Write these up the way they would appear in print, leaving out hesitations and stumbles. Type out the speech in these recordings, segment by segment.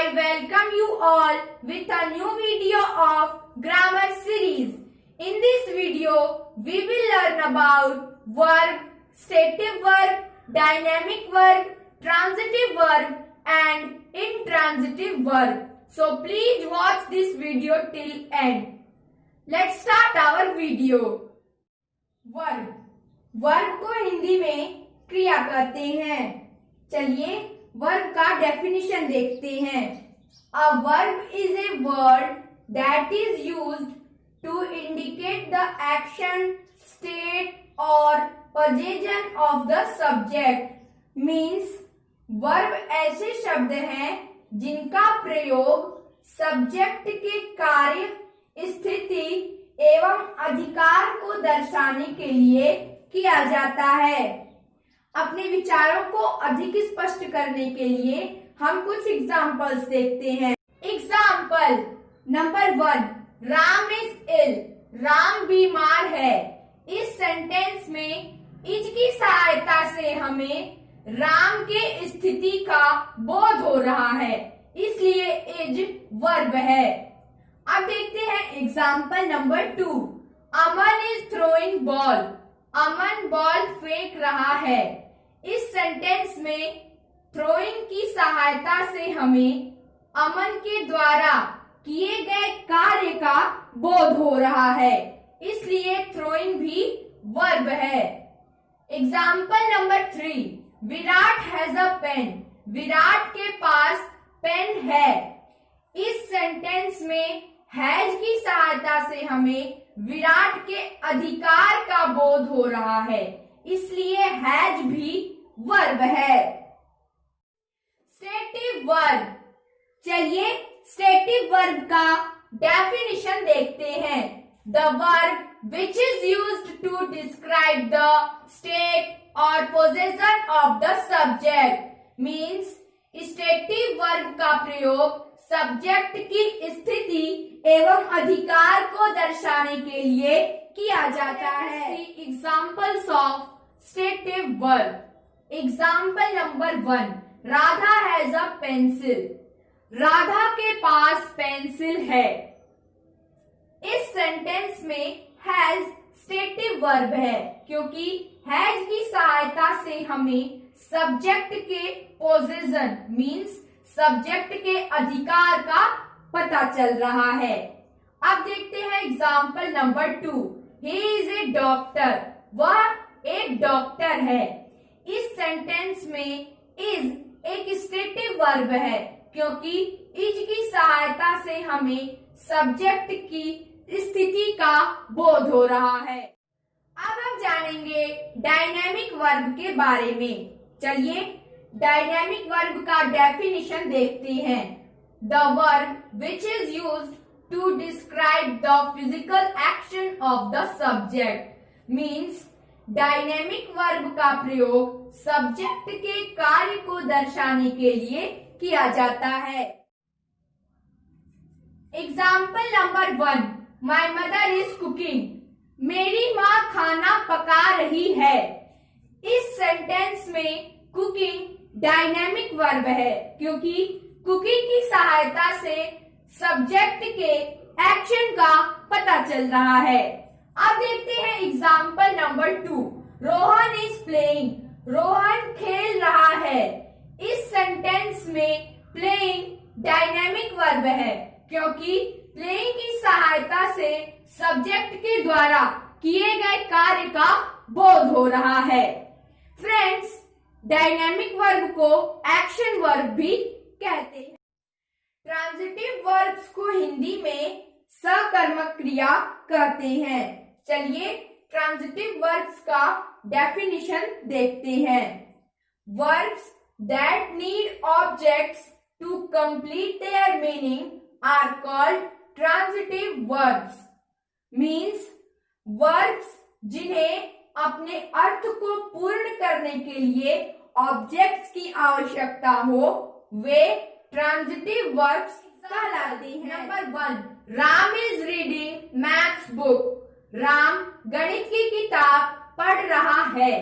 I welcome you all with a new video of grammar series. In this video, we will learn about verb, stative verb, dynamic verb, transitive verb and intransitive verb. So please watch this video till end. Let's start our video. Verb. Verb को हिंदी में क्रिया कहते हैं. चलिए verb का definition देखते हैं. A verb is a word that is used to indicate the action, state और position of the subject. Means verb ऐसे शब्द हैं जिनका प्रयोग सब्जेक्ट के कार्य, स्थिति एवं अधिकार को दर्शाने के लिए किया जाता है. अपने विचारों को अधिक स्पष्ट करने के लिए हम कुछ एग्जाम्पल्स देखते हैं. Example number 1, Ram is ill. Ram बीमार है. इस सेंटेंस में इज की सहायता से हमें राम के स्थिति का बोध हो रहा है, इसलिए इज वर्ब है. अब देखते हैं example number 2. Aman is throwing ball. Aman ball फेंक रहा है. इस सेंटेंस में थ्रोइंग की सहायता से हमें अमन के द्वारा किए गए कार्य का बोध हो रहा है, इसलिए थ्रोइंग भी वर्ब है. Example number 3. Virat has a pen. Virat के पास पेन है. इस सेंटेंस में हैज की सहायता से हमें विराट के अधिकार का बोध हो रहा है, इसलिए हैज भी वर्ब है. Stative verb. चलिए स्टेटिव वर्ब का डेफिनेशन देखते हैं. The verb which is used to describe the state और position of the subject. Means stative verb का प्रयोग सब्जेक्ट की स्थिति एवं अधिकार को दर्शाने के लिए किया जाता है. Examples of stative verb. Example number 1. Radha has a pencil. Radha के पास पेंसिल है. इस सेंटेंस में हैज स्टेटिव वर्ब है, क्योंकि हैज की सहायता से हमें सब्जेक्ट के पोजीशन मीन्स सब्जेक्ट के अधिकार का पता चल रहा है. अब देखते हैं example number 2. He is a doctor. वह एक डॉक्टर है. इस सेंटेंस में इज एक स्टेटिव वर्ब है, क्योंकि इज की सहायता से हमें सब्जेक्ट की स्थिति का बोध हो रहा है. अब हम जानेंगे डायनेमिक वर्ब के बारे में. चलिए डायनेमिक वर्ब का डेफिनेशन देखते हैं. The verb which is used to describe the physical action of the subject. Means dynamic verb का प्रयोग सब्जेक्ट के कार्य को दर्शाने के लिए किया जाता है. Example number 1. My mother is cooking. मेरी माँ खाना पका रही है. इस सेंटेंस में कुकिंग डायनेमिक वर्ब है, क्योंकि कुकिंग की सहायता से सब्जेक्ट के एक्शन का पता चल रहा है. अब देखते हैं example number 2. Rohan is playing. Rohan खेल रहा है. इस सेंटेंस में प्लेइंग डायनेमिक वर्ब है, क्योंकि प्लेइंग की सहायता से सब्जेक्ट के द्वारा किए गए कार्य का बोध हो रहा है. फ्रेंड्स, डायनेमिक वर्ब को एक्शन वर्ब भी कहते हैं. ट्रांजिटिव वर्ब्स को हिंदी में सकर्मक क्रिया कहते हैं. चलिए ट्रांजिटिव वर्ब्स का डेफिनेशन देखते हैं. Verbs that need objects to complete their meaning are called transitive verbs. Means verbs जिन्हें अपने अर्थ को पूर्ण करने के लिए ऑब्जेक्ट्स की आवश्यकता हो, वे ट्रांजिटिव वर्ब्स कहलाते हैं. Number 1. Ram is reading maths book. Ram गणित की किताब पढ़ रहा है.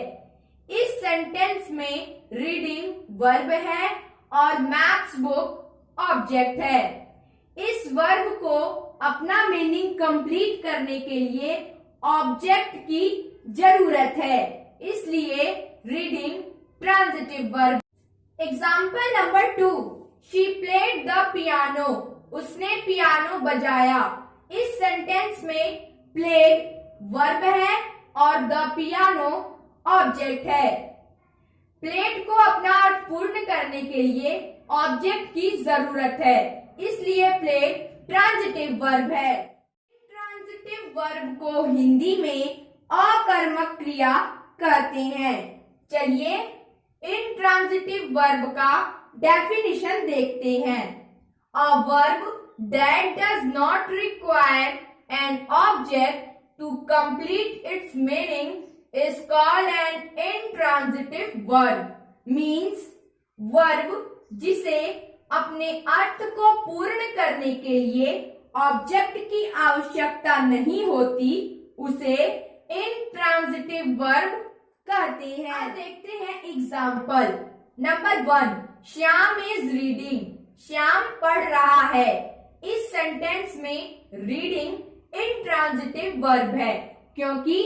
इस सेंटेंस में रीडिंग वर्ब है और मैथ्स बुक ऑब्जेक्ट है। इस वर्ब को अपना मीनिंग कंप्लीट करने के लिए ऑब्जेक्ट की जरूरत है, इसलिए reading transitive verb. Example number 2, she played the piano, उसने पियानो बजाया। इस सेंटेंस में प्लेड वर्ब है और द पियानो ऑब्जेक्ट है। प्लेड को अपना अर्थ पूर्ण करने के लिए ऑब्जेक्ट की जरूरत है, इसलिए प्लेड ट्रांजिटिव वर्ब है। ट्रांजिटिव वर्ब को हिंदी में अकर्मक क्रिया कहते हैं। चलिए इंट्रांजिटिव वर्ब का डेफिनेशन देखते हैं। A verb that does not require an object to complete its meaning is called an intransitive verb. Means verb जिसे अपने अर्थ को पूर्ण करने के लिए ऑब्जेक्ट की आवश्यकता नहीं होती, उसे intransitive verb कहते हैं। अब देखते हैं example number 1, Shyam is reading, Shyam पढ़ रहा है। इस सेंटेंस में रीडिंग इंट्रांजिटिव वर्ब है, क्योंकि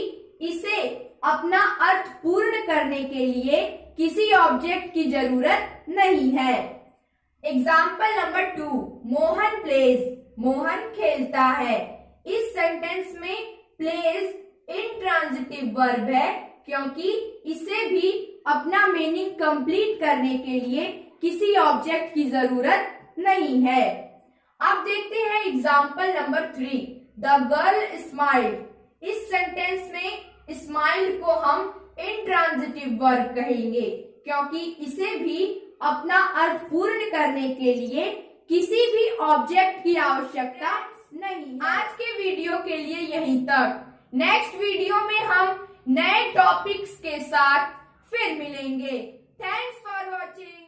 इसे अपना अर्थ पूर्ण करने के लिए किसी ऑब्जेक्ट की जरूरत नहीं है। Example number 2, Mohan plays, Mohan खेलता है। इस सेंटेंस में प्लेज इंट्रांजिटिव वर्ब है, क्योंकि इसे भी अपना मीनिंग कंप्लीट करने के लिए किसी ऑब्जेक्ट की जरूरत नहीं है। अब देखते हैं example number 3, the girl smiled. इस सेंटेंस में स्माइल को हम इंट्रांजिटिव वर्ब कहेंगे, क्योंकि इसे भी अपना अर्थ पूर्ण करने के लिए किसी भी ऑब्जेक्ट की आवश्यकता नहीं है। आज के वीडियो के लिए यहीं तक। नेक्स्ट वीडियो में हम नए टॉपिक्स के साथ फिर मिलेंगे। Thanks for watching.